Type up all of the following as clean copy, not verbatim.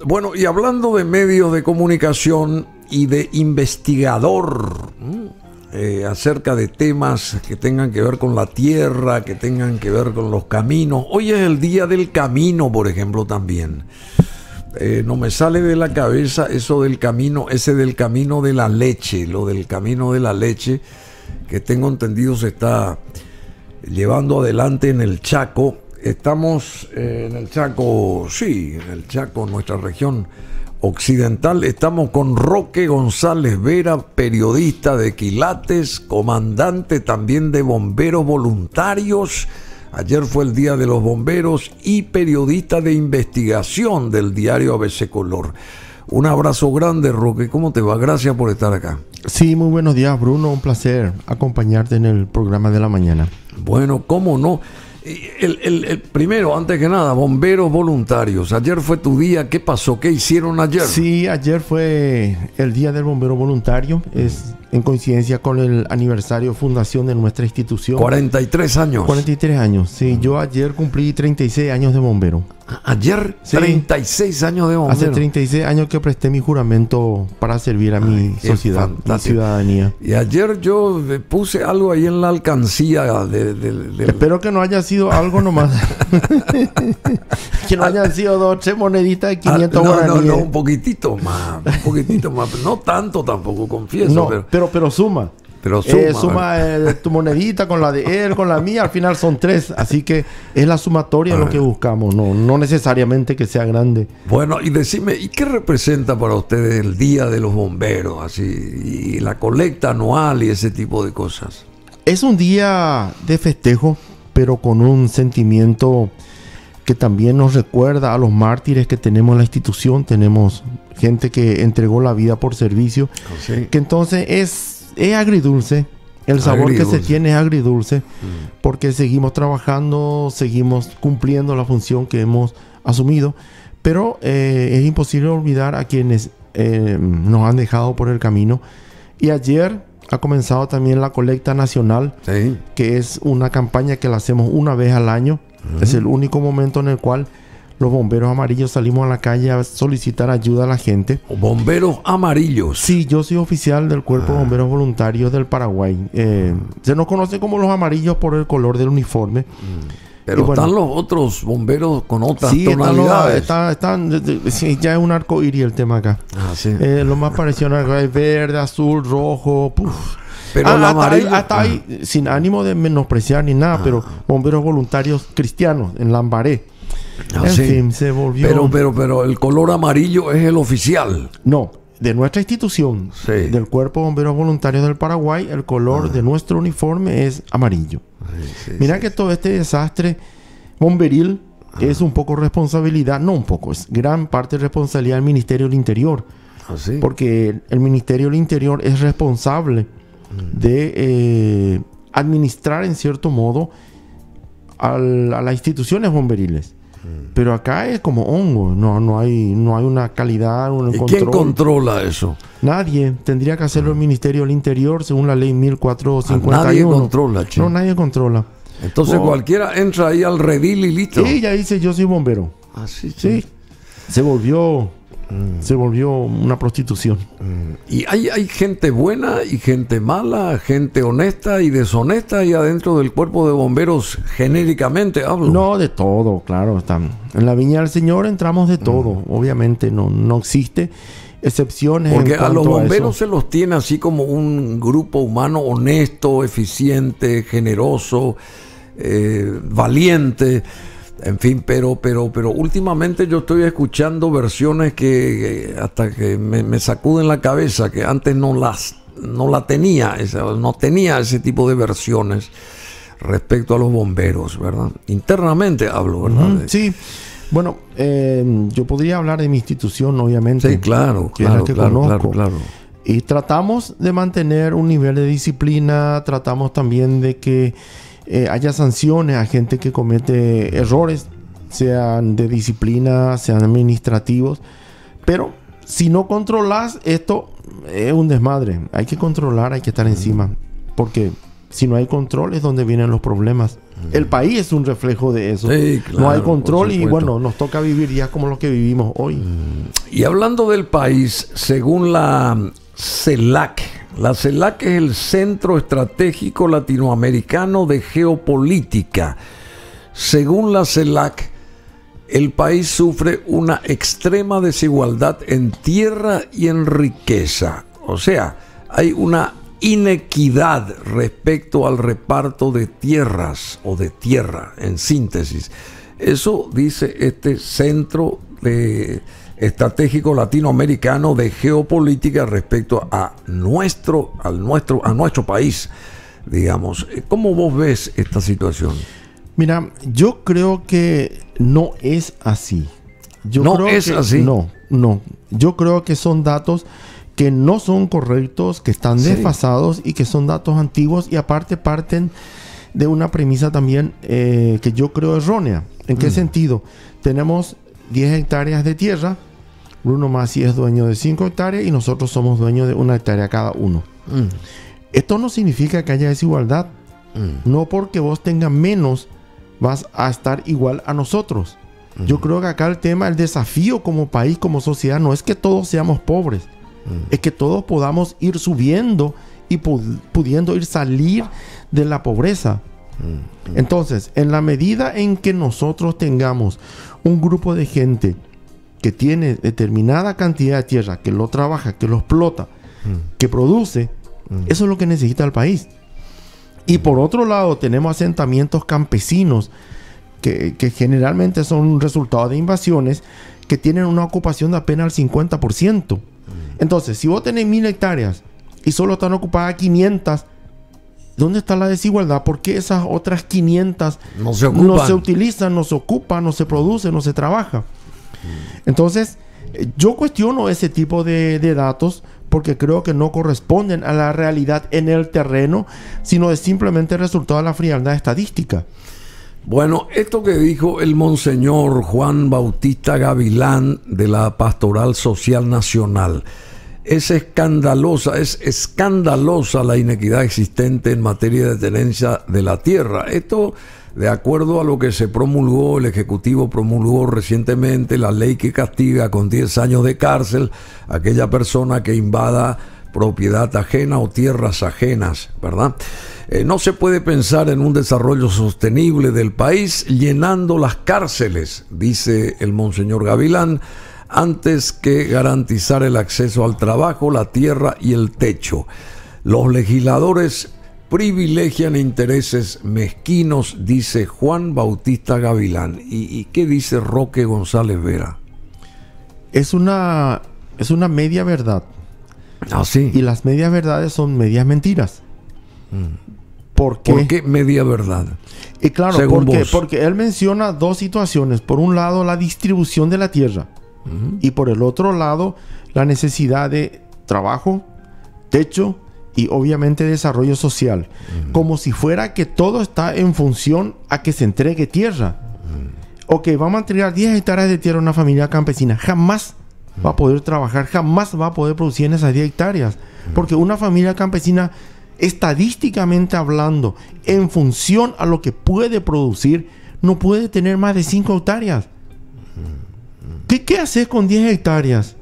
Bueno, y hablando de medios de comunicación y de investigador, acerca de temas que tengan que ver con la tierra, que tengan que ver con los caminos. Hoy es el día del camino, por ejemplo, también. No me sale de la cabeza eso del camino, ese del camino de la leche, lo del camino de la leche, que tengo entendido se está llevando adelante en el Chaco. Estamos en el Chaco, sí, en el Chaco, nuestra región occidental. Estamos con Roque González Vera, periodista de Quilates, comandante también de bomberos voluntarios. Ayer fue el Día de los Bomberos y periodista de investigación del diario ABC Color. Un abrazo grande, Roque. ¿Cómo te va? Gracias por estar acá. Sí, muy buenos días, Bruno. Un placer acompañarte en el programa de la mañana. Bueno, cómo no. El primero, antes que nada, bomberos voluntarios. Ayer fue tu día. ¿Qué pasó? ¿Qué hicieron ayer? Sí, ayer fue el Día del Bombero Voluntario. Es en coincidencia con el aniversario de fundación de nuestra institución. 43 años. 43 años, sí. Yo ayer cumplí 36 años de bombero. ¿Ayer? Sí. 36 años de bombero. Hace 36 años que presté mi juramento para servir a mi sociedad, mi ciudadanía. Y ayer yo puse algo ahí en la alcancía Espero que no haya sido algo nomás. Que no hayan sido 2 o 3 moneditas de 500 guaraníes. No, un poquitito más. No tanto tampoco, confieso. No, pero suma. Pero suma tu monedita con la de él, con la mía, al final son 3, así que es la sumatoria lo que buscamos, no necesariamente que sea grande. Bueno, y decime, ¿y qué representa para ustedes el Día de los Bomberos, así, y la colecta anual y ese tipo de cosas? Es un día de festejo, pero con un sentimiento que también nos recuerda a los mártires que tenemos en la institución. Tenemos gente que entregó la vida por servicio, sí. Que entonces es agridulce. El sabor que se tiene es agridulce, porque seguimos trabajando, seguimos cumpliendo la función que hemos asumido, pero es imposible olvidar a quienes nos han dejado por el camino. Y ayer ha comenzado también la colecta nacional, sí, que es una campaña que la hacemos una vez al año. Es el único momento en el cual los bomberos amarillos salimos a la calle a solicitar ayuda a la gente. ¿Bomberos amarillos? Sí, yo soy oficial del Cuerpo de Bomberos Voluntarios del Paraguay. Se nos conoce como los amarillos por el color del uniforme. Pero bueno, están los otros bomberos con otras tonalidades. Sí, ya es un arco iris el tema acá. Sí. Lo más parecido es verde, azul, rojo. Pero hasta ahí, sin ánimo de menospreciar ni nada, pero bomberos voluntarios cristianos en Lambaré. En fin, se volvió... Pero el color amarillo es el oficial. No, de nuestra institución, sí, del Cuerpo de Bomberos Voluntarios del Paraguay, el color de nuestro uniforme es amarillo. Mira que todo este desastre bomberil es un poco responsabilidad, no un poco, es gran parte de responsabilidad del Ministerio del Interior. Porque el Ministerio del Interior es responsable de administrar en cierto modo a las instituciones bomberiles. Pero acá es como hongo, no hay una calidad, un control. ¿Quién controla eso? Nadie. Tendría que hacerlo el Ministerio del Interior según la ley 1451. Nadie controla, che. No, nadie controla. Entonces cualquiera entra ahí al redil y listo. Sí, ella dice yo soy bombero. Sí. Se volvió una prostitución. Y hay gente buena y gente mala, gente honesta y deshonesta ahí adentro del cuerpo de bomberos, genéricamente hablo. No, de todo, claro. En la viña del Señor entramos de todo. Obviamente no existe excepciones. Porque a los bomberos se los tiene así como un grupo humano honesto, eficiente, generoso, valiente. En fin, pero últimamente yo estoy escuchando versiones que hasta que me sacuden la cabeza, que antes no la tenía, no tenía ese tipo de versiones respecto a los bomberos, ¿verdad? Internamente hablo, ¿verdad? Sí. Bueno, yo podría hablar de mi institución, obviamente. Sí, claro. Y tratamos de mantener un nivel de disciplina, tratamos también de que haya sanciones a gente que comete errores, sean de disciplina, sean administrativos. Pero si no controlas, esto es un desmadre. Hay que controlar, hay que estar encima. Porque si no hay control es donde vienen los problemas. El país es un reflejo de eso. Sí, claro, no hay control y por supuesto. bueno, nos toca vivir ya como lo que vivimos hoy. Y hablando del país, según la CELAC, la CELAC es el Centro Estratégico Latinoamericano de Geopolítica. Según la CELAC, el país sufre una extrema desigualdad en tierra y en riqueza. O sea, hay una inequidad respecto al reparto de tierras o de tierra, en síntesis. Eso dice este Centro Estratégico Latinoamericano de Geopolítica respecto a nuestro país, digamos. ¿Cómo vos ves esta situación? Mira, yo creo que no es así. ¿Así? No. Yo creo que son datos que no son correctos, que están desfasados y que son datos antiguos y aparte parten de una premisa también que yo creo errónea. ¿En qué sentido? Tenemos 10 hectáreas de tierra, Bruno Masi es dueño de 5 hectáreas y nosotros somos dueños de 1 hectárea cada uno. Esto no significa que haya desigualdad. No porque vos tengas menos vas a estar igual a nosotros. Yo creo que acá el desafío como país, como sociedad, no es que todos seamos pobres. Es que todos podamos ir subiendo y pudiendo ir salir de la pobreza. Entonces, en la medida en que nosotros tengamos un grupo de gente que tiene determinada cantidad de tierra, que lo trabaja, que lo explota, que produce, eso es lo que necesita el país. Y por otro lado, tenemos asentamientos campesinos que generalmente son resultado de invasiones que tienen una ocupación de apenas el 50%. Entonces, si vos tenés 1000 hectáreas y solo están ocupadas 500, ¿dónde está la desigualdad? ¿Por qué esas otras 500 no se utilizan, no se ocupan, no se produce, no se trabaja? Entonces, yo cuestiono ese tipo de datos porque creo que no corresponden a la realidad en el terreno, sino es simplemente resultado de la frialdad estadística. Bueno, esto que dijo el monseñor Juan Bautista Gavilán de la Pastoral Social Nacional, es escandalosa la inequidad existente en materia de tenencia de la tierra. Esto de acuerdo a lo que se promulgó, el Ejecutivo promulgó recientemente la ley que castiga con 10 años de cárcel a aquella persona que invada propiedad ajena o tierras ajenas, ¿verdad? No se puede pensar en un desarrollo sostenible del país llenando las cárceles, dice el monseñor Gavilán, antes que garantizar el acceso al trabajo, la tierra y el techo. Los legisladores privilegian intereses mezquinos, dice Juan Bautista Gavilán. ¿Y qué dice Roque González Vera? Es una media verdad. ¿Ah, sí? Y las medias verdades son medias mentiras. ¿Por qué? ¿Por qué media verdad? Y claro, porque él menciona dos situaciones. Por un lado, la distribución de la tierra. Y por el otro lado, la necesidad de trabajo, techo y obviamente desarrollo social. Como si fuera que todo está en función a que se entregue tierra. Ok, vamos a entregar 10 hectáreas de tierra a una familia campesina. Jamás va a poder trabajar, jamás va a poder producir en esas 10 hectáreas. Porque una familia campesina, estadísticamente hablando, en función a lo que puede producir, no puede tener más de 5 hectáreas. ¿Qué haces con 10 hectáreas?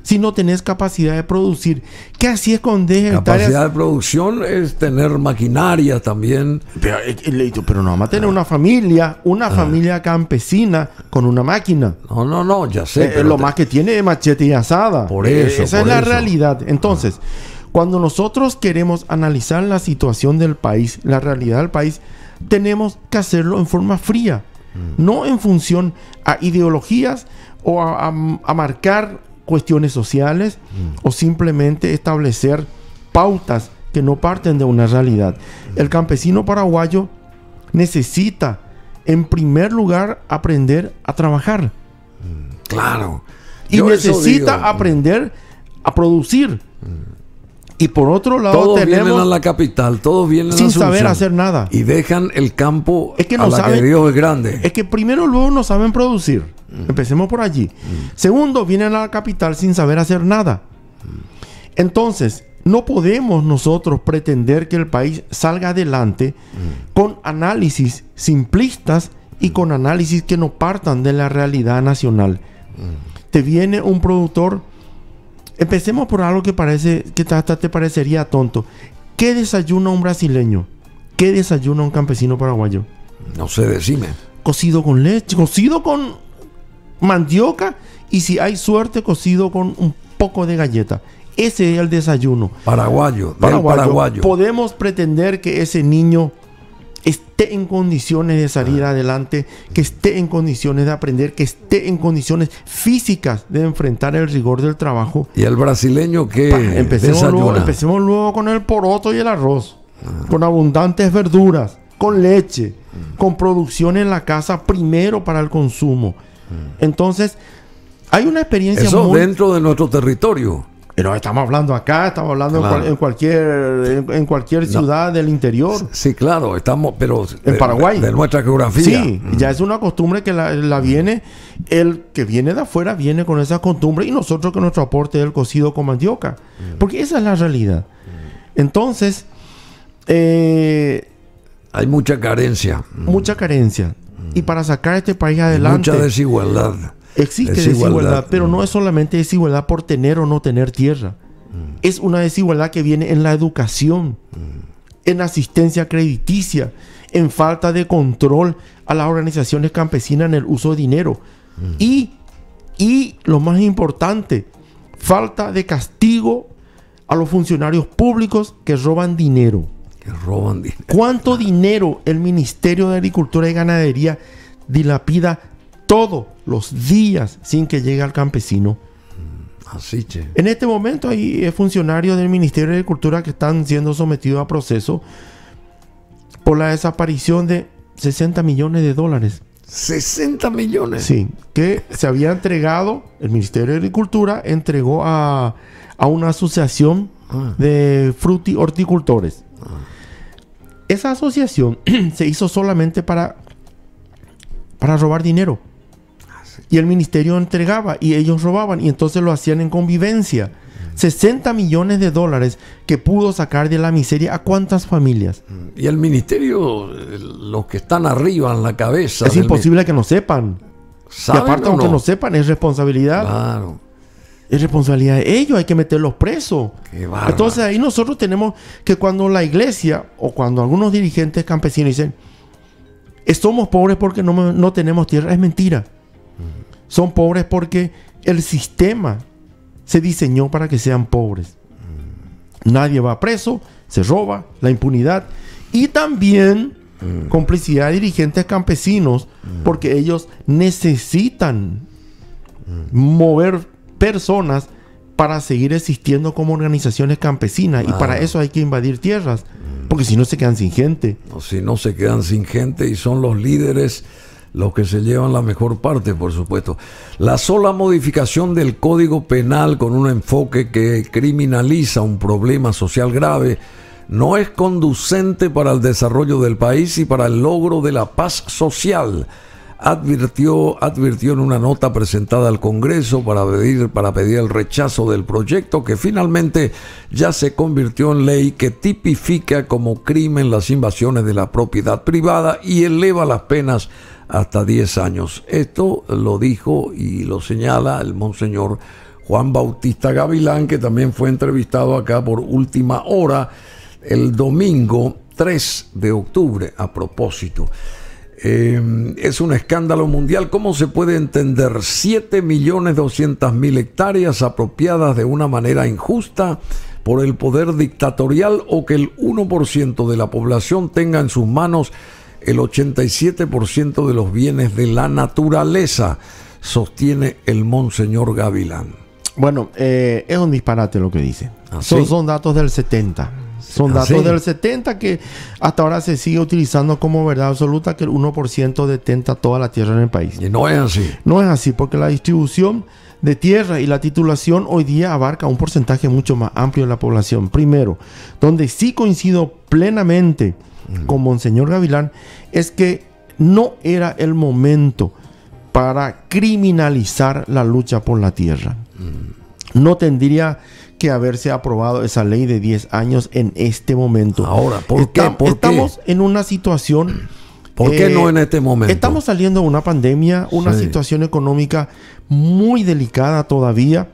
Si no tenés capacidad de producir, ¿qué haces con 10 hectáreas? Capacidad de producción es tener maquinaria también. Pero no vamos a tener una familia campesina con una máquina. No, ya sé. Lo más que tiene es machete y asada. Por eso. Esa es la realidad. Entonces, cuando nosotros queremos analizar la situación del país, la realidad del país, tenemos que hacerlo en forma fría. No en función a ideologías o a marcar cuestiones sociales o simplemente establecer pautas que no parten de una realidad. El campesino paraguayo necesita, en primer lugar, aprender a trabajar. Claro. Y necesita aprender a producir. Y por otro lado, todos vienen a la capital, todos vienen sin saber hacer nada. Y dejan el campo que a la que Dios es grande. Es que primero luego no saben producir. Empecemos por allí. Segundo, vienen a la capital sin saber hacer nada. Entonces, no podemos nosotros pretender que el país salga adelante con análisis simplistas y con análisis que no partan de la realidad nacional. Te viene un productor, empecemos por algo que parece que hasta te parecería tonto. ¿Qué desayuna un brasileño? ¿Qué desayuna un campesino paraguayo? No sé, decime. Cocido con leche, cocido con mandioca y, si hay suerte, cocido con un poco de galleta. Ese es el desayuno paraguayo. Podemos pretender que ese niño esté en condiciones de salir adelante, que esté en condiciones de aprender, que esté en condiciones físicas de enfrentar el rigor del trabajo. ¿Y el brasileño qué empecemos luego con el poroto y el arroz, con abundantes verduras, con leche, con producción en la casa primero para el consumo. Entonces, hay una experiencia eso dentro de nuestro territorio. Pero estamos hablando acá, estamos hablando en cualquier ciudad del interior. Sí, claro, estamos, pero en Paraguay. De nuestra geografía. Sí, ya es una costumbre que la viene, el que viene de afuera viene con esa costumbre, y nosotros que nuestro aporte es el cocido con mandioca. Porque esa es la realidad. Entonces, hay mucha carencia. Mucha carencia. Y para sacar a este país adelante, mucha desigualdad. Existe desigualdad, pero no es solamente desigualdad por tener o no tener tierra. Es una desigualdad que viene en la educación, en asistencia crediticia, en falta de control a las organizaciones campesinas en el uso de dinero. Y lo más importante, falta de castigo a los funcionarios públicos que roban dinero. ¿Cuánto dinero el Ministerio de Agricultura y Ganadería dilapida todos los días sin que llegue al campesino? Así, che. En este momento hay funcionarios del Ministerio de Agricultura que están siendo sometidos a proceso por la desaparición de $60 millones. ¿60 millones? Sí, que se había entregado, el Ministerio de Agricultura entregó a una asociación de horticultores. Esa asociación se hizo solamente para robar dinero. Y el ministerio entregaba y ellos robaban, y entonces lo hacían en convivencia. $60 millones que pudo sacar de la miseria a cuántas familias. Y el ministerio, los que están arriba en la cabeza. Es imposible que no sepan. Y aparte, aunque no sepan, es responsabilidad. Claro. Es responsabilidad de ellos, hay que meterlos presos. Entonces ahí nosotros tenemos que, cuando la iglesia o cuando algunos dirigentes campesinos dicen somos pobres porque no tenemos tierra, es mentira. Son pobres porque el sistema se diseñó para que sean pobres. Nadie va preso, se roba, la impunidad. Y también complicidad de dirigentes campesinos, porque ellos necesitan mover personas para seguir existiendo como organizaciones campesinas. Y para eso hay que invadir tierras, porque si no se quedan sin gente. O si no se quedan sin gente, y son los líderes los que se llevan la mejor parte, por supuesto. La sola modificación del Código Penal con un enfoque que criminaliza un problema social grave no es conducente para el desarrollo del país y para el logro de la paz social, advirtió en una nota presentada al Congreso para pedir el rechazo del proyecto, que finalmente ya se convirtió en ley, que tipifica como crimen las invasiones de la propiedad privada y eleva las penas hasta 10 años. Esto lo dijo y lo señala el monseñor Juan Bautista Gavilán, que también fue entrevistado acá por Última Hora el domingo 3 de octubre a propósito. Es un escándalo mundial. ¿Cómo se puede entender 7.200.000 hectáreas apropiadas de una manera injusta por el poder dictatorial, o que el 1% de la población tenga en sus manos el 87% de los bienes de la naturaleza? Sostiene el monseñor Gavilán. Bueno, es un disparate lo que dice. Son datos del 70. Son datos del 70 que hasta ahora se sigue utilizando como verdad absoluta, que el 1% detenta toda la tierra en el país. Y no es así. No es así, porque la distribución de tierra y la titulación hoy día abarca un porcentaje mucho más amplio de la población. Primero, donde sí coincido plenamente con monseñor Gavilán, es que no era el momento para criminalizar la lucha por la tierra. no tendría que haberse aprobado esa ley de 10 años en este momento. Ahora, ¿por qué? Estamos en una situación... ¿Por qué no en este momento? Estamos saliendo de una pandemia, una situación económica muy delicada todavía,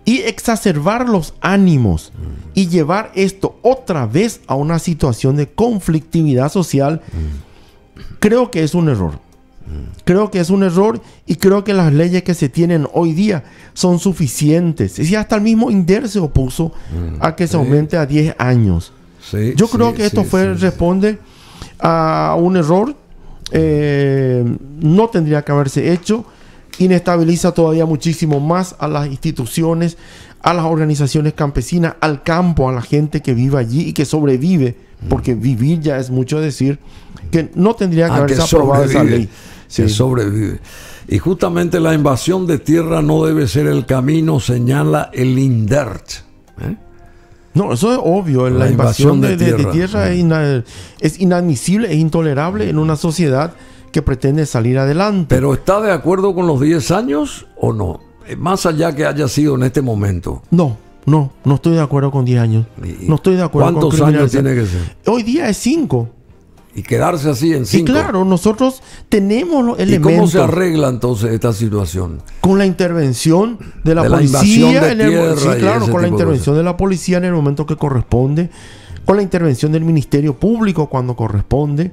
y exacerbar los ánimos y llevar esto otra vez a una situación de conflictividad social, creo que es un error. Creo que es un error y creo que las leyes que se tienen hoy día son suficientes. Y hasta el mismo INDER se opuso a que se aumente a 10 años. Yo creo que esto responde a un error. No tendría que haberse hecho. Inestabiliza todavía muchísimo más a las instituciones, a las organizaciones campesinas, al campo, a la gente que vive allí y que sobrevive, porque vivir ya es mucho decir, que no tendría que haberse aprobado esa ley. Que sobrevive. Y justamente la invasión de tierra no debe ser el camino, señala el INDER. No, eso es obvio. La invasión de tierra es inadmisible, es intolerable en una sociedad que pretende salir adelante. ¿Pero está de acuerdo con los 10 años o no? Más allá que haya sido en este momento. No estoy de acuerdo con 10 años. No estoy de acuerdo con ¿Cuántos años tiene que ser? Hoy día es 5. Y quedarse así en 5. Y claro, nosotros tenemos los elementos. ¿Y cómo se arregla entonces esta situación? Con la intervención de la policía. Con la intervención de la policía en el momento que corresponde. Con la intervención del Ministerio Público cuando corresponde.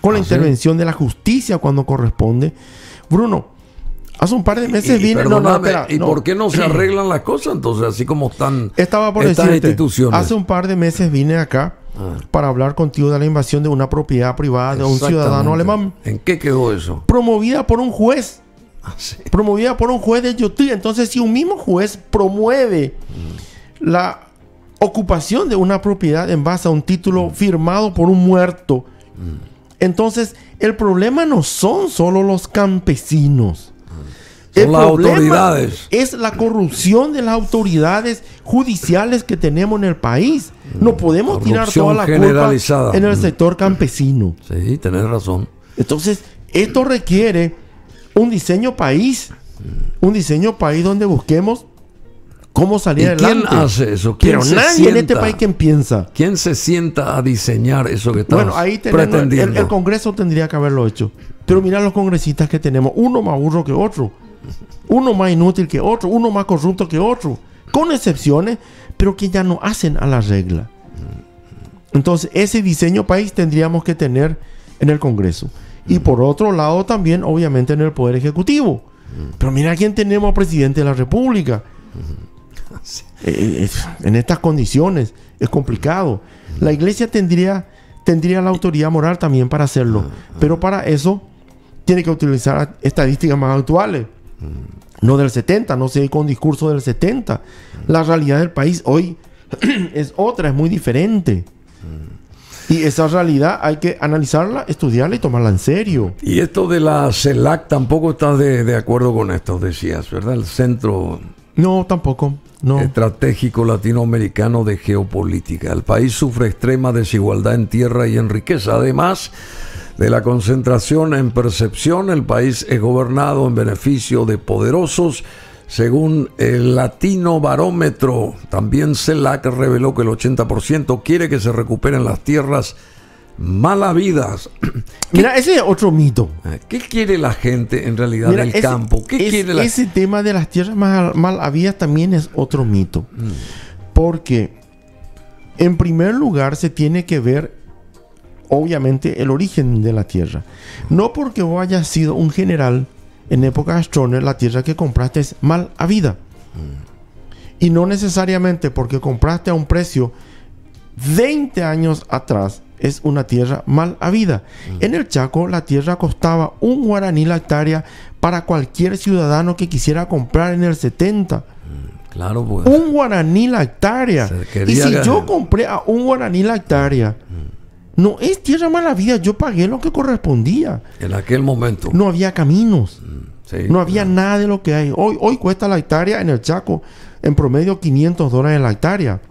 Con la intervención de la justicia cuando corresponde. Bruno, hace un par de meses vine... ¿Por qué no se arreglan las cosas entonces? Así como están estas instituciones. Hace un par de meses vine acá para hablar contigo de la invasión de una propiedad privada de un ciudadano alemán. ¿En qué quedó eso? Promovida por un juez. Promovida por un juez de Yotí. Entonces, si un mismo juez promueve la ocupación de una propiedad en base a un título firmado por un muerto, entonces el problema no son solo los campesinos. El problema es la corrupción de las autoridades judiciales que tenemos en el país. No podemos tirar toda la culpa en el sector campesino. Sí, tenés razón. Entonces, esto requiere un diseño país. Un diseño país donde busquemos cómo salir adelante. ¿Quién hace eso? Pero nadie en este país piensa. ¿Quién se sienta a diseñar eso que estamos pretendiendo? El Congreso tendría que haberlo hecho. Pero mira los congresistas que tenemos. Uno más burro que otro. Uno más inútil que otro, uno más corrupto que otro, con excepciones, pero que ya no hacen a la regla. Entonces, ese diseño país tendríamos que tener en el Congreso. Y por otro lado, también, obviamente, en el Poder Ejecutivo. Pero mira quién tenemos presidente de la República. En estas condiciones es complicado. La Iglesia tendría la autoridad moral también para hacerlo. Pero para eso tiene que utilizar estadísticas más actuales. No del 70, no sé, con discurso del 70. La realidad del país hoy es otra, es muy diferente. Y esa realidad hay que analizarla, estudiarla y tomarla en serio. Y esto de la CELAC tampoco estás de acuerdo con esto, decías, ¿verdad? El Centro... No, tampoco. No. Estratégico Latinoamericano de Geopolítica. El país sufre extrema desigualdad en tierra y en riqueza. Además de la concentración en percepción, el país es gobernado en beneficio de poderosos. Según el Latino Barómetro, también CELAC reveló que el 80% quiere que se recuperen las tierras mal habidas. Mira, ese es otro mito. ¿Qué quiere la gente en realidad del campo? Ese tema de las tierras mal habidas también es otro mito. Porque, en primer lugar, se tiene que ver, obviamente, el origen de la tierra. No porque vos hayas sido un general en época de Stroessner, la tierra que compraste es mal habida. Y no necesariamente porque compraste a un precio 20 años atrás es una tierra mal habida. En el Chaco la tierra costaba un guaraní la hectárea para cualquier ciudadano que quisiera comprar en el 70. Claro, pues. Un guaraní la hectárea. Y si yo compré a un guaraní la hectárea, no es tierra mal habida, yo pagué lo que correspondía. En aquel momento. No había caminos. No había nada de lo que hay. Hoy cuesta la hectárea en el Chaco en promedio $500 en la hectárea.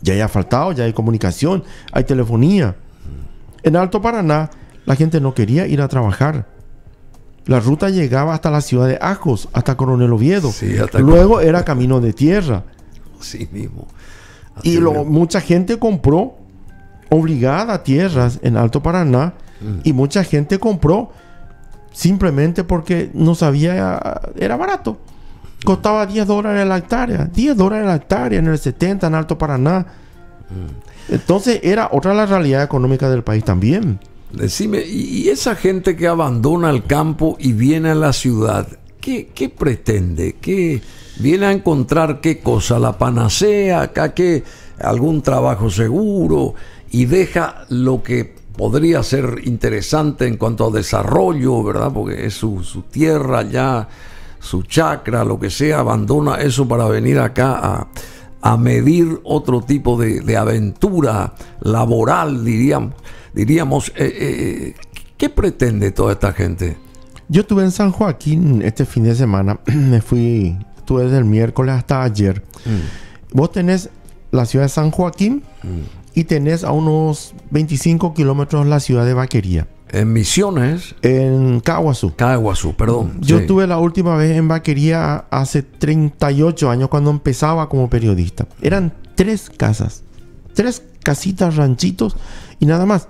Ya hay asfaltado, ya hay comunicación, hay telefonía. En Alto Paraná la gente no quería ir a trabajar. La ruta llegaba hasta la ciudad de Ajos, hasta Coronel Oviedo. Sí, luego era camino de tierra. Sí mismo. Y mucha gente compró obligada tierras en Alto Paraná. Y mucha gente compró simplemente porque no sabía, era barato. Costaba $10 la hectárea. $10 la hectárea en el 70 en Alto Paraná. Entonces era otra la realidad económica del país también. Decime, y esa gente que abandona el campo y viene a la ciudad, ¿qué pretende? ¿Qué viene a encontrar qué cosa? ¿La panacea? ¿Acá qué? ¿Algún trabajo seguro? Y deja lo que podría ser interesante en cuanto a desarrollo, ¿verdad? Porque es su tierra ya, su chacra, lo que sea, abandona eso para venir acá a medir otro tipo de aventura laboral, diríamos. ¿Qué pretende toda esta gente? Yo estuve en San Joaquín este fin de semana. Estuve desde el miércoles hasta ayer. Vos tenés la ciudad de San Joaquín y tenés a unos 25 kilómetros la ciudad de Vaquería. En Misiones. En Caguazú. Caguazú, perdón. Yo estuve la última vez en Vaquería hace 38 años cuando empezaba como periodista. Eran 3 casas. 3 casitas, ranchitos y nada más.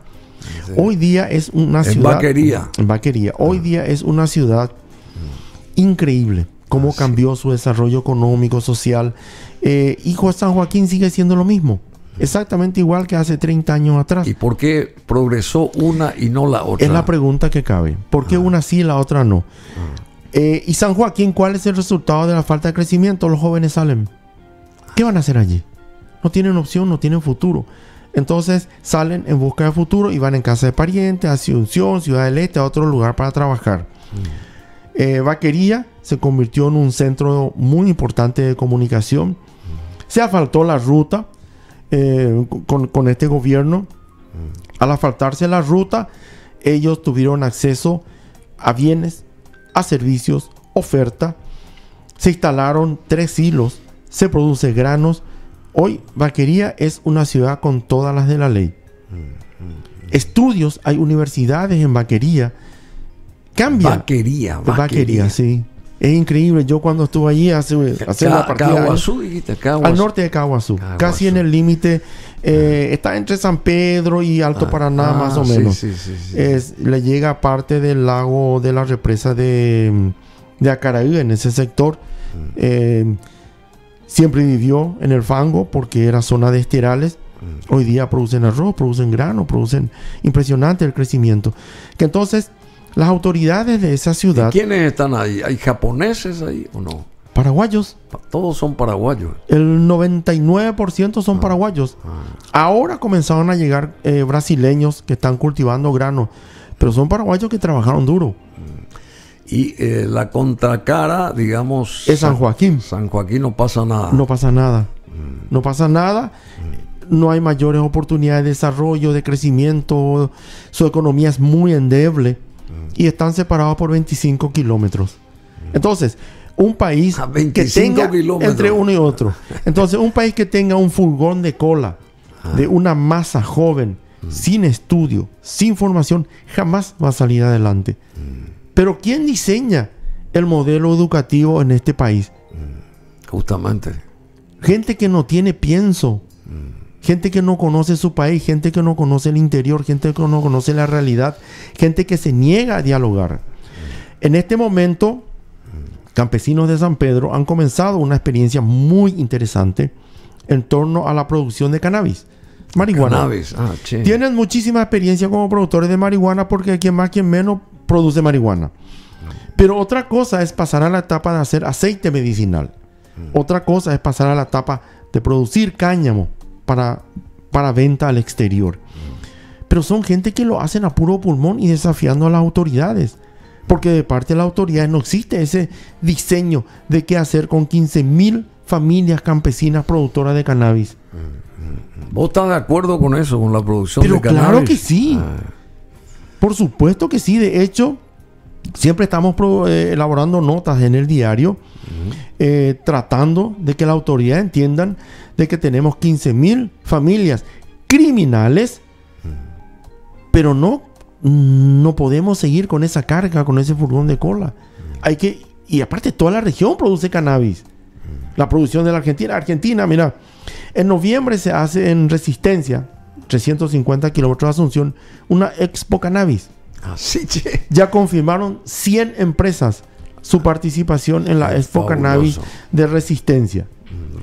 Sí. Hoy día es una ciudad... En Vaquería. Hoy día es una ciudad increíble. Cómo cambió su desarrollo económico, social. Y San Joaquín sigue siendo lo mismo. Exactamente igual que hace 30 años atrás. ¿Y por qué progresó una y no la otra? Es la pregunta que cabe. ¿Por qué una sí y la otra no? Y San Joaquín, ¿cuál es el resultado de la falta de crecimiento? Los jóvenes salen. ¿Qué van a hacer allí? No tienen opción, no tienen futuro. Entonces salen en busca de futuro y van en casa de parientes, a Asunción, Ciudad del Este, a otro lugar para trabajar. Vaquería se convirtió en un centro muy importante de comunicación. Se asfaltó la ruta con este gobierno. Al asfaltarse la ruta, ellos tuvieron acceso a bienes, a servicios, oferta. Se instalaron 3 silos, se produce granos. Hoy Vaquería es una ciudad con todas las de la ley. Estudios, hay universidades en Vaquería. Cambia. Vaquería, sí. Es increíble. Yo cuando estuve allí hace la partida Caguazú, al norte de Caguazú, casi en el límite, está entre San Pedro y Alto Paraná, más o menos. Sí. Le llega parte del lago de la represa de Acaraí, en ese sector. Siempre vivió en el fango porque era zona de esterales. Hoy día producen arroz, producen grano, producen impresionante el crecimiento. Que entonces las autoridades de esa ciudad... ¿Y quiénes están ahí? ¿Hay japoneses ahí o no? Paraguayos. Todos son paraguayos. El 99% son paraguayos. Ahora comenzaron a llegar brasileños que están cultivando grano, pero son paraguayos que trabajaron duro. Y la contracara, digamos... Es San Joaquín. San Joaquín no pasa nada. No pasa nada. No pasa nada. No hay mayores oportunidades de desarrollo, de crecimiento. Su economía es muy endeble. Y están separados por 25 kilómetros. Entonces, un país que tenga entre uno y otro. Entonces, un país que tenga un furgón de cola de una masa joven, sin estudio, sin formación, jamás va a salir adelante. Pero ¿quién diseña el modelo educativo en este país? Justamente. Gente que no tiene pienso. Gente que no conoce su país, gente que no conoce el interior, gente que no conoce la realidad, gente que se niega a dialogar. En este momento, campesinos de San Pedro han comenzado una experiencia muy interesante en torno a la producción de cannabis. Marihuana. Tienen muchísima experiencia como productores de marihuana porque quien más, quien menos produce marihuana. Pero otra cosa es pasar a la etapa de hacer aceite medicinal. Otra cosa es pasar a la etapa de producir cáñamo para venta al exterior. Pero son gente que lo hacen a puro pulmón y desafiando a las autoridades. Porque de parte de las autoridades no existe ese diseño de qué hacer con 15,000 familias campesinas productoras de cannabis. ¿Vos estás de acuerdo con eso, con la producción de cannabis? Claro que sí. Por supuesto que sí. De hecho, siempre estamos elaborando notas en el diario tratando de que la autoridad entiendan de que tenemos 15,000 familias criminales, pero no no podemos seguir con esa carga, con ese furgón de cola. Y aparte toda la región produce cannabis. La producción de la Argentina. Argentina, mira, en noviembre se hace en Resistencia, 350 kilómetros de Asunción, una Expo Cannabis. Así, che. Ya confirmaron 100 empresas su participación en la Expo Cannabis de Resistencia.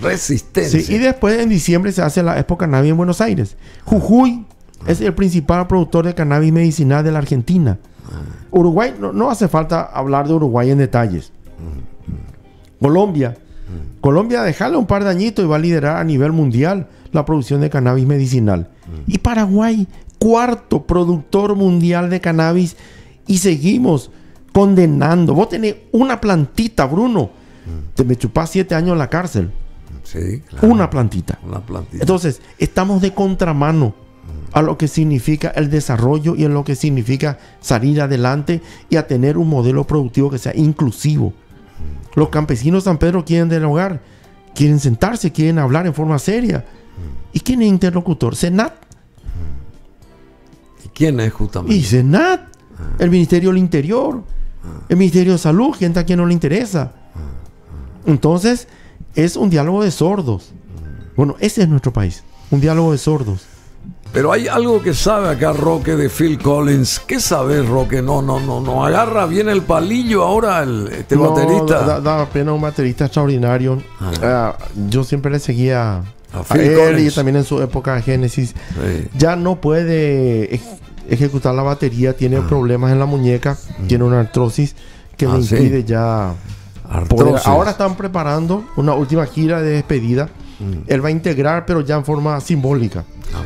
Resistencia. Sí, y después en diciembre se hace la Expo Cannabis en Buenos Aires. Jujuy es el principal productor de cannabis medicinal de la Argentina. Uruguay, no hace falta hablar de Uruguay en detalles. Colombia, dejarle un par de añitos y va a liderar a nivel mundial la producción de cannabis medicinal. Y Paraguay, cuarto productor mundial de cannabis, y seguimos condenando. Vos tenés una plantita, Bruno, te me chupás 7 años en la cárcel. Sí, claro. Una plantita. Entonces, estamos de contramano a lo que significa el desarrollo y en lo que significa salir adelante y a tener un modelo productivo que sea inclusivo. Los campesinos de San Pedro quieren dialogar, quieren sentarse, quieren hablar en forma seria. ¿Y quién es interlocutor? Senat. ¿Y quién es justamente? Y Senat, el Ministerio del Interior, el Ministerio de Salud, gente a quien no le interesa. Entonces, es un diálogo de sordos. Bueno, ese es nuestro país, un diálogo de sordos. Pero hay algo que sabe acá Roque de Phil Collins. ¿Qué sabes, Roque? No agarra bien el palillo ahora este baterista. Da pena un baterista extraordinario. Yo siempre le seguía a él Collins. y también en su época de Génesis. Sí. Ya no puede ejecutar la batería, tiene problemas en la muñeca, tiene una artrosis que le impide ya poder. Ahora están preparando una última gira de despedida. Él va a integrar, pero ya en forma simbólica.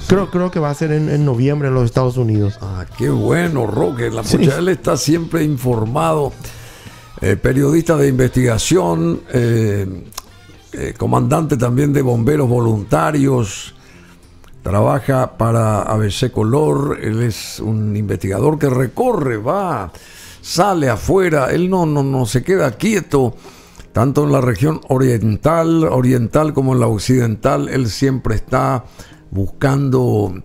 Creo que va a ser en noviembre en los Estados Unidos. Qué bueno, Roque. Él está siempre informado. Periodista de investigación, comandante también de bomberos voluntarios. Trabaja para ABC Color. Él es un investigador que recorre, sale afuera. Él no se queda quieto. Tanto en la región oriental como en la occidental, él siempre está buscando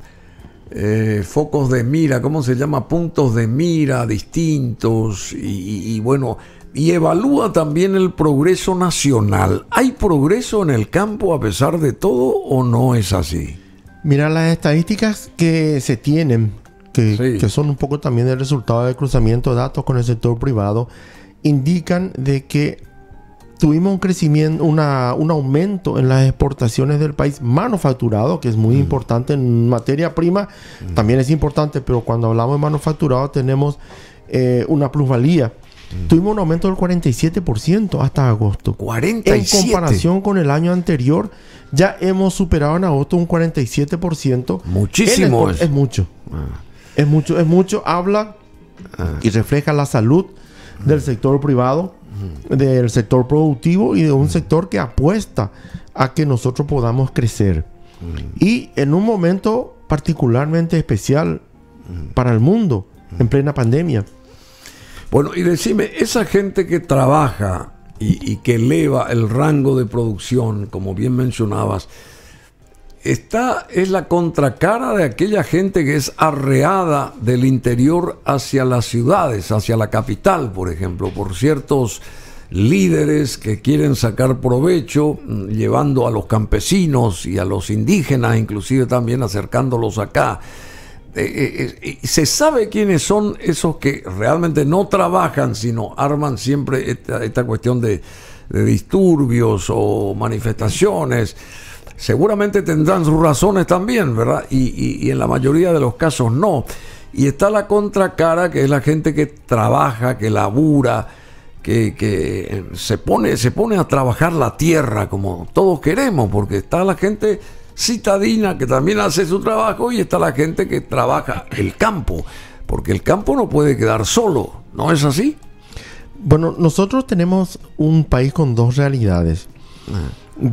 focos de mira, ¿cómo se llama? Puntos de mira distintos y bueno, y evalúa también el progreso nacional. ¿Hay progreso en el campo a pesar de todo o no es así? Mira, las estadísticas que se tienen, que son un poco también el resultado del cruzamiento de datos con el sector privado, indican de que tuvimos un crecimiento, un aumento en las exportaciones del país manufacturado, que es muy importante en materia prima, también es importante, pero cuando hablamos de manufacturado tenemos una plusvalía. Tuvimos un aumento del 47% hasta agosto. 47%. En comparación con el año anterior, ya hemos superado en agosto un 47%. Muchísimo. Es mucho. Es mucho. Habla y refleja la salud del sector privado, del sector productivo y de un sector que apuesta a que nosotros podamos crecer. Y en un momento particularmente especial para el mundo, en plena pandemia. Bueno, y decime, esa gente que trabaja y que eleva el rango de producción, como bien mencionabas, es la contracara de aquella gente que es arreada del interior hacia las ciudades, hacia la capital, por ejemplo, por ciertos líderes que quieren sacar provecho, llevando a los campesinos y a los indígenas, inclusive también acercándolos acá. ¿Se sabe quiénes son esos que realmente no trabajan, sino arman siempre esta cuestión de disturbios o manifestaciones? Seguramente tendrán sus razones también, ¿verdad? Y en la mayoría de los casos no. Y está la contracara, que es la gente que trabaja, que labura, que se pone a trabajar la tierra como todos queremos, porque está la gente citadina que también hace su trabajo y está la gente que trabaja el campo, porque el campo no puede quedar solo, ¿no es así? Bueno, nosotros tenemos un país con dos realidades.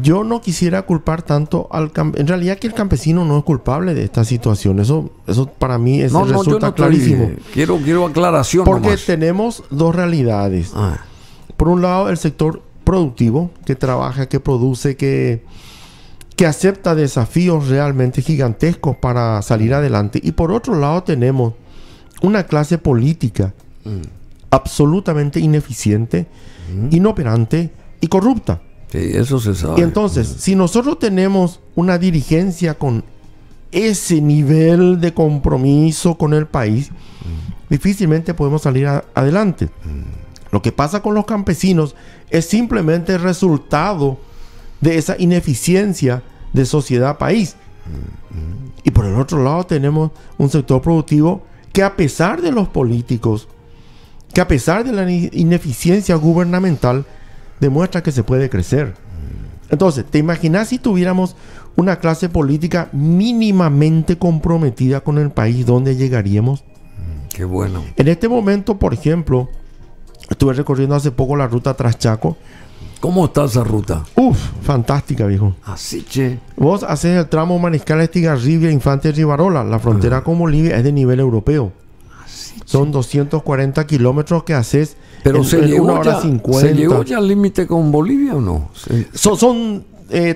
Yo no quisiera culpar tanto al en realidad que el campesino no es culpable de esta situación. Eso para mí resulta clarísimo. Quiero aclaración. Porque nomás tenemos dos realidades. Por un lado, el sector productivo, que trabaja, que produce, que acepta desafíos realmente gigantescos para salir adelante. Y por otro lado tenemos una clase política absolutamente ineficiente, inoperante y corrupta. Sí, eso se sabe. Y entonces, si nosotros tenemos una dirigencia con ese nivel de compromiso con el país, difícilmente podemos salir adelante. Lo que pasa con los campesinos es simplemente el resultado de esa ineficiencia de sociedad-país. Y por el otro lado tenemos un sector productivo que, a pesar de los políticos, que a pesar de la ineficiencia gubernamental, demuestra que se puede crecer. Entonces, ¿te imaginas si tuviéramos una clase política mínimamente comprometida con el país? ¿Dónde llegaríamos? Qué bueno. En este momento, por ejemplo, estuve recorriendo hace poco la ruta Traschaco. ¿Cómo está esa ruta? Uf, fantástica, viejo. Así, che. Vos haces el tramo Mariscal Estigarribia, Infante Rivarola. La frontera con Bolivia es de nivel europeo. Así, che. Son 240 kilómetros que haces. Pero en, se en llegó 1 hora ya, 50. ¿se llegó ya al límite con Bolivia o no? Sí. Son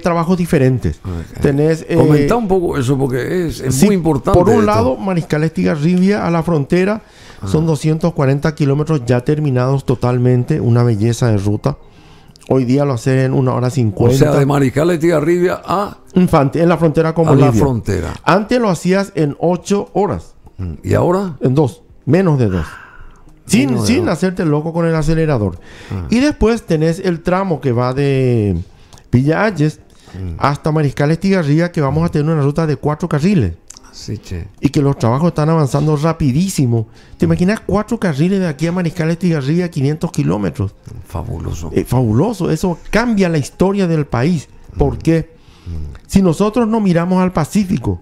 trabajos diferentes. Okay. Tenés, comenta un poco eso porque es sí, muy importante. Por un esto. lado, Mariscal Estigarribia a la frontera. Son 240 kilómetros ya terminados totalmente. Una belleza de ruta. Hoy día lo hacen en 1 hora 50. O sea, de Mariscal Estigarribia a Infante, en la frontera con Bolivia. la frontera. Antes lo hacías en 8 horas. ¿Y ahora? En 2. Menos de 2. Sin hacerte loco con el acelerador. Y después tenés el tramo que va de Villa Ayes hasta Mariscal Estigarribia, que vamos a tener una ruta de 4 carriles. Sí, che. Y que los trabajos están avanzando rapidísimo. ¿Te imaginas 4 carriles de aquí a Mariscal Estigarribia, 500 kilómetros? Fabuloso. Fabuloso. Eso cambia la historia del país. ¿Por qué? Si nosotros no miramos al Pacífico,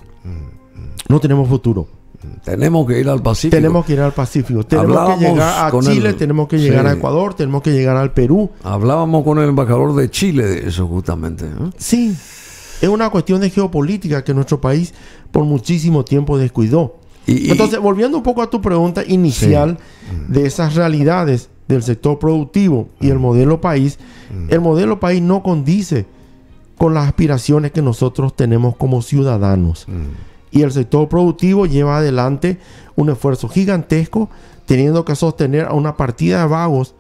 no tenemos futuro. Tenemos que ir al Pacífico. Tenemos que ir al Pacífico. Tenemos que llegar a Chile, tenemos que llegar a Ecuador, tenemos que llegar al Perú. Hablábamos con el embajador de Chile de eso justamente. Sí. Es una cuestión de geopolítica que nuestro país por muchísimo tiempo descuidó. Entonces, volviendo un poco a tu pregunta inicial de esas realidades del sector productivo y el modelo país no condice con las aspiraciones que nosotros tenemos como ciudadanos. Y el sector productivo lleva adelante un esfuerzo gigantesco, teniendo que sostener a una partida de vagos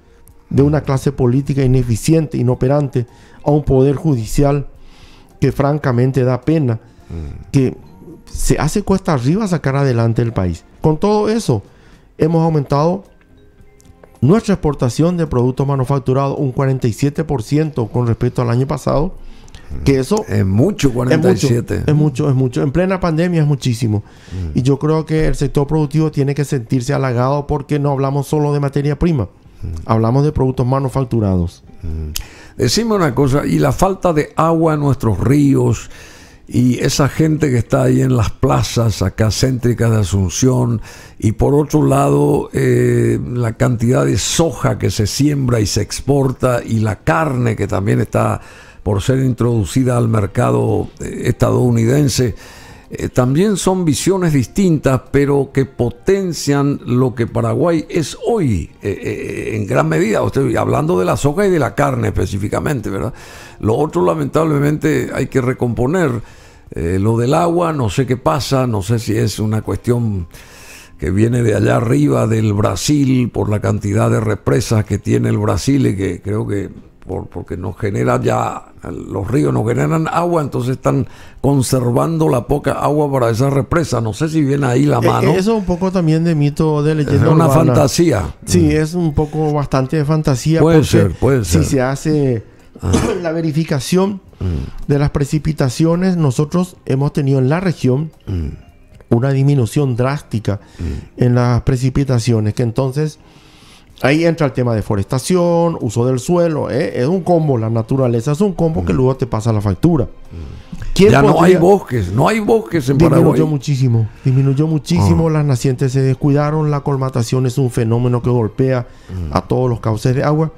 de una clase política ineficiente, inoperante, a un poder judicial que francamente da pena, que se hace cuesta arriba sacar adelante el país. Con todo eso, hemos aumentado nuestra exportación de productos manufacturados un 47% con respecto al año pasado. Que eso es mucho, 47. Es mucho. En plena pandemia es muchísimo. Y yo creo que el sector productivo tiene que sentirse halagado porque no hablamos solo de materia prima. Hablamos de productos manufacturados. Decime una cosa, y la falta de agua en nuestros ríos y esa gente que está ahí en las plazas acá céntricas de Asunción, y por otro lado la cantidad de soja que se siembra y se exporta, y la carne que también está por ser introducida al mercado estadounidense, también son visiones distintas, pero que potencian lo que Paraguay es hoy en gran medida. Estoy hablando de la soja y de la carne específicamente, ¿verdad? Lo otro, lamentablemente, hay que recomponer. Lo del agua, no sé qué pasa, no sé si es una cuestión que viene de allá arriba del Brasil, por la cantidad de represas que tiene el Brasil, y que creo que porque nos genera ya, los ríos nos generan agua, entonces están conservando la poca agua para esa represa. No sé si viene ahí la mano. Eso es un poco también de mito, de leyenda. Es una urbana. Fantasía. Sí, es un poco bastante de fantasía. Puede ser. Si se hace la verificación de las precipitaciones, nosotros hemos tenido en la región una disminución drástica en las precipitaciones, que entonces ahí entra el tema de deforestación, uso del suelo. Es un combo, la naturaleza es un combo que luego te pasa la factura. Ya no hay bosques en Paraguay. Disminuyó muchísimo, las nacientes se descuidaron, la colmatación es un fenómeno que golpea a todos los cauces de agua.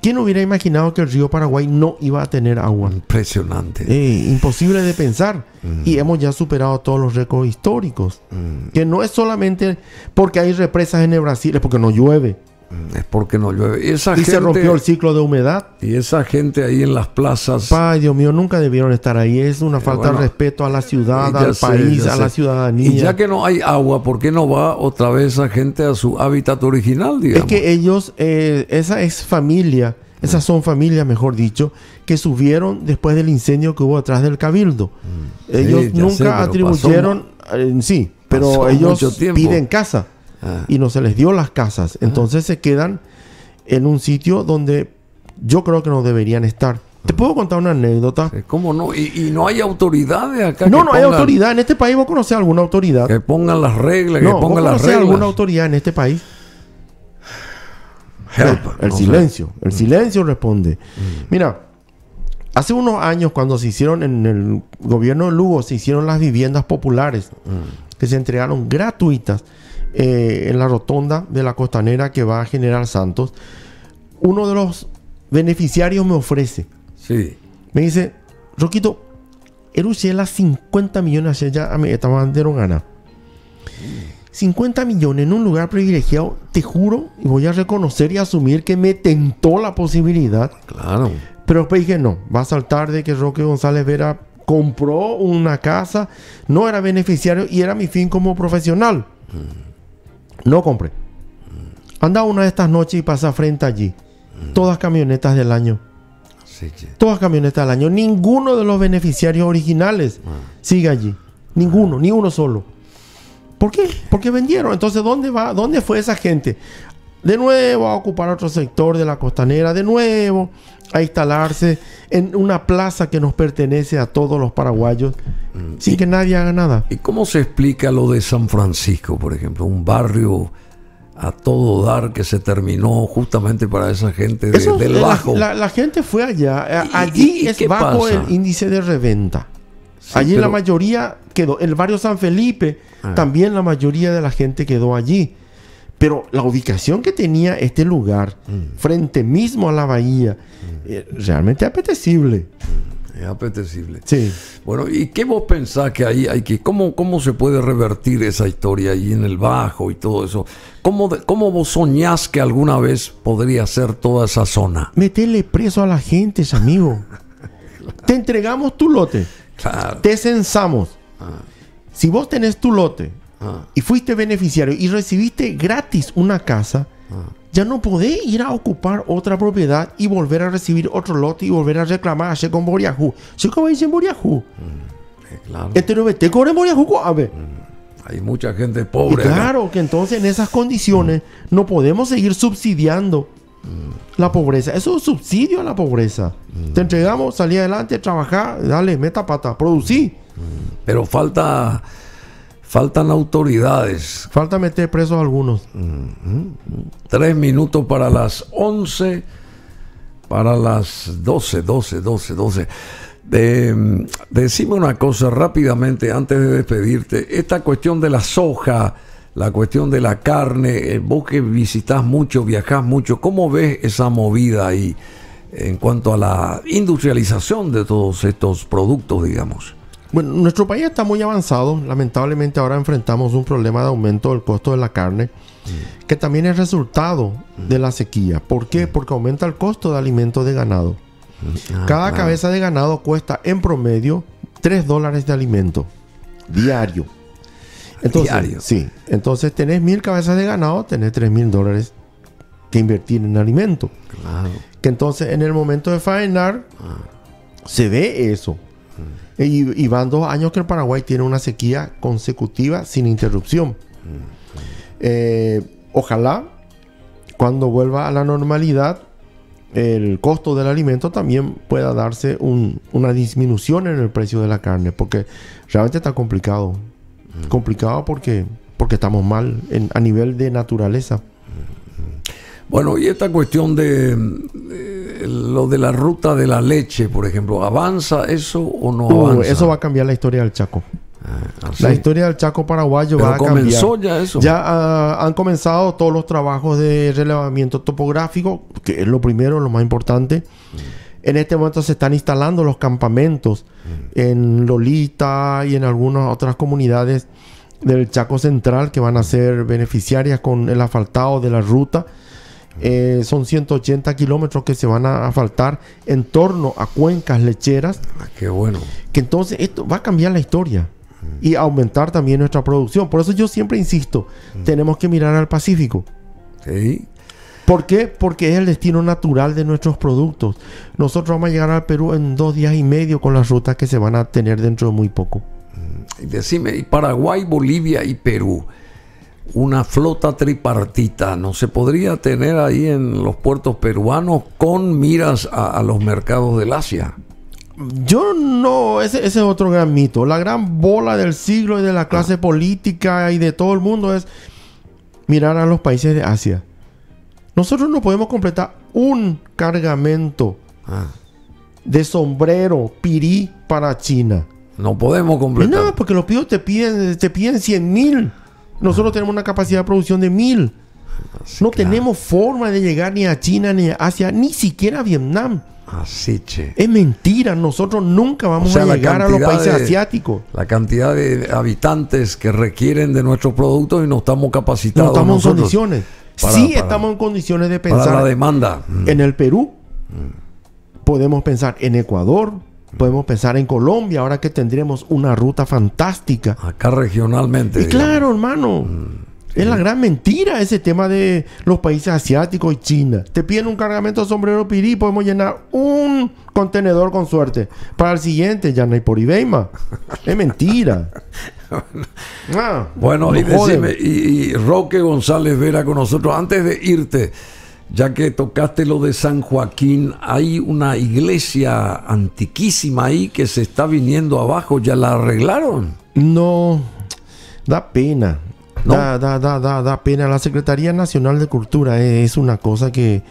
¿Quién hubiera imaginado que el río Paraguay no iba a tener agua? Impresionante. Imposible de pensar. Y hemos ya superado todos los récords históricos. Que no es solamente porque hay represas en el Brasil, es porque no llueve. Es porque no llueve. Y se rompió el ciclo de humedad. Y esa gente ahí en las plazas. Ay, Dios mío, nunca debieron estar ahí. Es una falta de respeto a la ciudad, al país, a la ciudadanía. Y ya que no hay agua, ¿por qué no va otra vez esa gente a su hábitat original, digamos? Es que ellos, esa es familia, esas son familias, mejor dicho, que subieron después del incendio que hubo atrás del Cabildo. Ellos nunca atribuyeron, pero ellos piden casa. Y no se les dio las casas. Entonces se quedan en un sitio donde yo creo que no deberían estar. ¿Te puedo contar una anécdota? ¿Cómo no? ¿Y no hay autoridades acá? No hay autoridad. En este país vos conocés alguna autoridad. Que pongan las reglas, que pongan las reglas. ¿Alguna autoridad en este país? El silencio responde. Mira, hace unos años cuando se hicieron en el gobierno de Lugo, se hicieron las viviendas populares que se entregaron gratuitas en la rotonda de la Costanera que va a General Santos. Uno de los beneficiarios me ofrece. Sí. Me dice, Roquito, Eruchela 50 millones ya me estaban de gana. 50 millones en un lugar privilegiado, te juro, y voy a reconocer y asumir que me tentó la posibilidad. Claro. Pero después dije, no, va a saltar de que Roque González Vera compró una casa, no era beneficiario y era mi fin como profesional. No compré. Anda una de estas noches y pasa frente allí. Todas camionetas del año. Sí. Todas camionetas del año. Ninguno de los beneficiarios originales sigue allí. Ninguno, ni uno solo. ¿Por qué? Porque vendieron. Entonces, ¿dónde va? ¿Dónde fue esa gente? De nuevo a ocupar otro sector de la Costanera. De nuevo a instalarse en una plaza que nos pertenece a todos los paraguayos sin que nadie haga nada. ¿Y cómo se explica lo de San Francisco, por ejemplo? Un barrio a todo dar que se terminó justamente para esa gente del Bajo. La gente fue allá. Allí es bajo el índice de reventa. Sí, allí la mayoría quedó. El barrio San Felipe, también la mayoría de la gente quedó allí. Pero la ubicación que tenía este lugar, frente mismo a la bahía, realmente apetecible. Es apetecible. Sí. Bueno, ¿y qué vos pensás que ahí hay que... ¿Cómo se puede revertir esa historia ahí en el Bajo y todo eso? ¿Cómo vos soñás que alguna vez podría ser toda esa zona? Meterle preso a la gente, amigo. Te entregamos tu lote. Claro. Te censamos. Si vos tenés tu lote y fuiste beneficiario y recibiste gratis una casa, ya no podés ir a ocupar otra propiedad y volver a recibir otro lote y volver a reclamar a con Boriajú. ¿Sí que vais en Boriajú? Claro. Te cobran Boriajú, a ver. Hay mucha gente pobre. Y claro, que entonces en esas condiciones no podemos seguir subsidiando la pobreza. Eso es subsidio a la pobreza. Te entregamos, salí adelante, trabajar, dale, meta pata, producí. Pero faltan autoridades. Falta meter presos a algunos. 3 minutos para las 11, para las 12. Decime una cosa rápidamente antes de despedirte. Esta cuestión de la soja, la cuestión de la carne, vos que visitás mucho, viajás mucho, ¿cómo ves esa movida ahí en cuanto a la industrialización de todos estos productos, digamos? Bueno, nuestro país está muy avanzado. Lamentablemente ahora enfrentamos un problema de aumento del costo de la carne, que también es resultado de la sequía. ¿Por qué? Porque aumenta el costo de alimentos de ganado. Cada cabeza de ganado cuesta en promedio $3 de alimento diario. Entonces, diario. Sí. Entonces tenés 1,000 cabezas de ganado, tenés $3,000 que invertir en alimento. Claro. Que entonces en el momento de faenar se ve eso. Y van 2 años que el Paraguay tiene una sequía consecutiva sin interrupción. Ojalá cuando vuelva a la normalidad el costo del alimento también pueda darse una disminución en el precio de la carne, porque realmente está complicado. Complicado porque estamos mal a nivel de naturaleza. Bueno, y esta cuestión de lo de la ruta de la leche, por ejemplo, ¿avanza eso o no avanza? Eso va a cambiar la historia del Chaco. La historia del Chaco paraguayo va a cambiar. ¿Comenzó ya eso? Ya han comenzado todos los trabajos de relevamiento topográfico, que es lo primero, lo más importante. En este momento se están instalando los campamentos en Lolita y en algunas otras comunidades del Chaco Central que van a ser beneficiarias con el asfaltado de la ruta. Son 180 kilómetros que se van a asfaltar en torno a cuencas lecheras. Qué bueno. Que entonces esto va a cambiar la historia y aumentar también nuestra producción. Por eso yo siempre insisto, tenemos que mirar al Pacífico. Sí. ¿Por qué? Porque es el destino natural de nuestros productos. Nosotros vamos a llegar al Perú en 2 días y medio con las rutas que se van a tener dentro de muy poco. Y decime, y Paraguay, Bolivia y Perú, una flota tripartita, ¿no se podría tener ahí en los puertos peruanos con miras a los mercados del Asia? Yo no, ese es otro gran mito. La gran bola del siglo y de la clase política y de todo el mundo es mirar a los países de Asia. Nosotros no podemos completar un cargamento de sombrero pirí para China. No podemos completar. No, porque los píos te piden 100,000. Nosotros tenemos una capacidad de producción de 1,000. No tenemos forma de llegar ni a China, ni a Asia, ni siquiera a Vietnam. Así, che. Es mentira. Nosotros nunca vamos a llegar a los países asiáticos. La cantidad de habitantes que requieren de nuestros productos y no estamos capacitados. No estamos en condiciones. Estamos en condiciones de pensar. Para la demanda. En el Perú. Podemos pensar en Ecuador. Podemos pensar en Colombia, ahora que tendremos una ruta fantástica. Acá regionalmente. Y claro, hermano. Es la gran mentira ese tema de los países asiáticos y China. Te piden un cargamento de sombrero pirí, podemos llenar un contenedor con suerte. Para el siguiente ya no hay por Ibeima. Es mentira. Bueno, y decime, y Roque González Vera con nosotros. Antes de irte, ya que tocaste lo de San Joaquín, hay una iglesia antiquísima ahí que se está viniendo abajo. ¿Ya la arreglaron? No, da pena. ¿No? Da pena. La Secretaría Nacional de Cultura es una cosa que,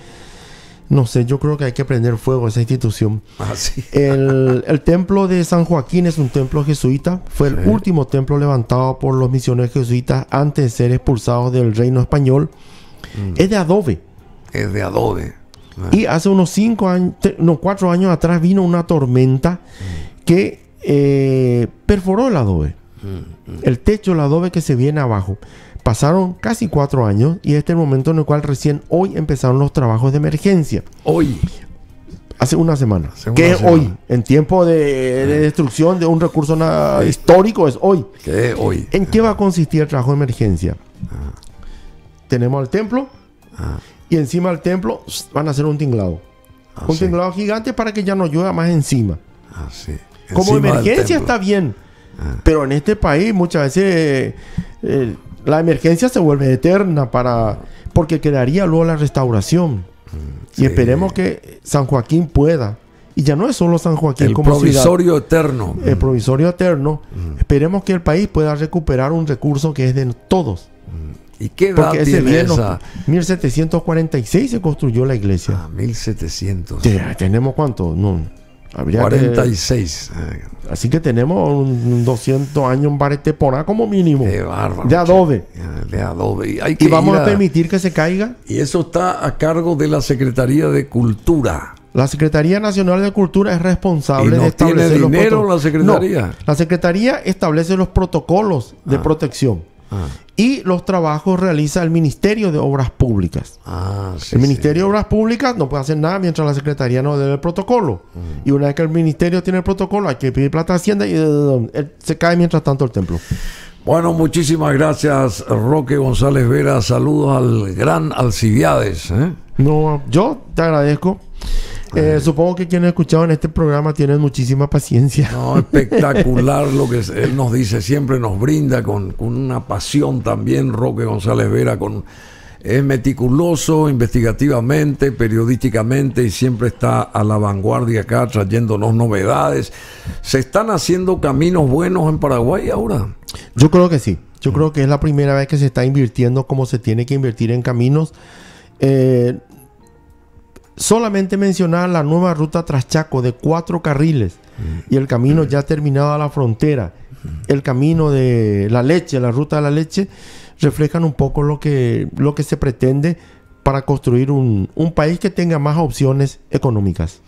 no sé, yo creo que hay que prender fuego a esa institución. Sí. El templo de San Joaquín es un templo jesuita. Fue el último templo levantado por los misioneros jesuitas antes de ser expulsados del reino español. Es de adobe. Es de adobe. Y hace unos 4 años atrás vino una tormenta que perforó el adobe. El techo del adobe que se viene abajo. Pasaron casi 4 años y este es el momento en el cual recién hoy empezaron los trabajos de emergencia. Hoy. Hace una semana. Hoy. En tiempo de destrucción de un recurso histórico es hoy. ¿Qué es hoy? ¿En qué va a consistir el trabajo de emergencia? Tenemos el templo y encima del templo van a hacer un tinglado. Un tinglado gigante para que ya no llueva más encima. Como emergencia está bien. Pero en este país muchas veces la emergencia se vuelve eterna porque quedaría luego la restauración. Y esperemos que San Joaquín pueda. Y ya no es solo San Joaquín como provisorio ciudad. Eterno. El provisorio eterno. Esperemos que el país pueda recuperar un recurso que es de todos. ¿Y qué edad tiene esa? 1746 se construyó la iglesia. 1700. ¿Tenemos cuánto? No. 46. Así que tenemos un 200 años en Bareteporá como mínimo. Qué bárbaro. De adobe. De adobe. ¿Y vamos a permitir que se caiga? Y eso está a cargo de la Secretaría de Cultura. La Secretaría Nacional de Cultura es responsable ¿Y no de establecer tiene dinero la Secretaría? No, la Secretaría establece los protocolos de protección. Y los trabajos realiza el Ministerio de Obras Públicas. El Ministerio de Obras Públicas no puede hacer nada mientras la Secretaría no dé el protocolo. Y una vez que el Ministerio tiene el protocolo, hay que pedir plata a Hacienda y se cae mientras tanto el templo. Bueno, muchísimas gracias, Roque González Vera. Saludos al gran Alcibiades. No, yo te agradezco. Supongo que quienes escucharon este programa tienen muchísima paciencia. No, espectacular lo que él nos dice, siempre nos brinda con una pasión también. Roque González Vera es meticuloso investigativamente, periodísticamente, y siempre está a la vanguardia acá trayéndonos novedades. ¿Se están haciendo caminos buenos en Paraguay ahora? Yo creo que sí. Yo creo que es la primera vez que se está invirtiendo como se tiene que invertir en caminos. Solamente mencionar la nueva ruta Traschaco de 4 carriles y el camino ya terminado a la frontera, el camino de la leche, la ruta de la leche, reflejan un poco lo que se pretende para construir un país que tenga más opciones económicas.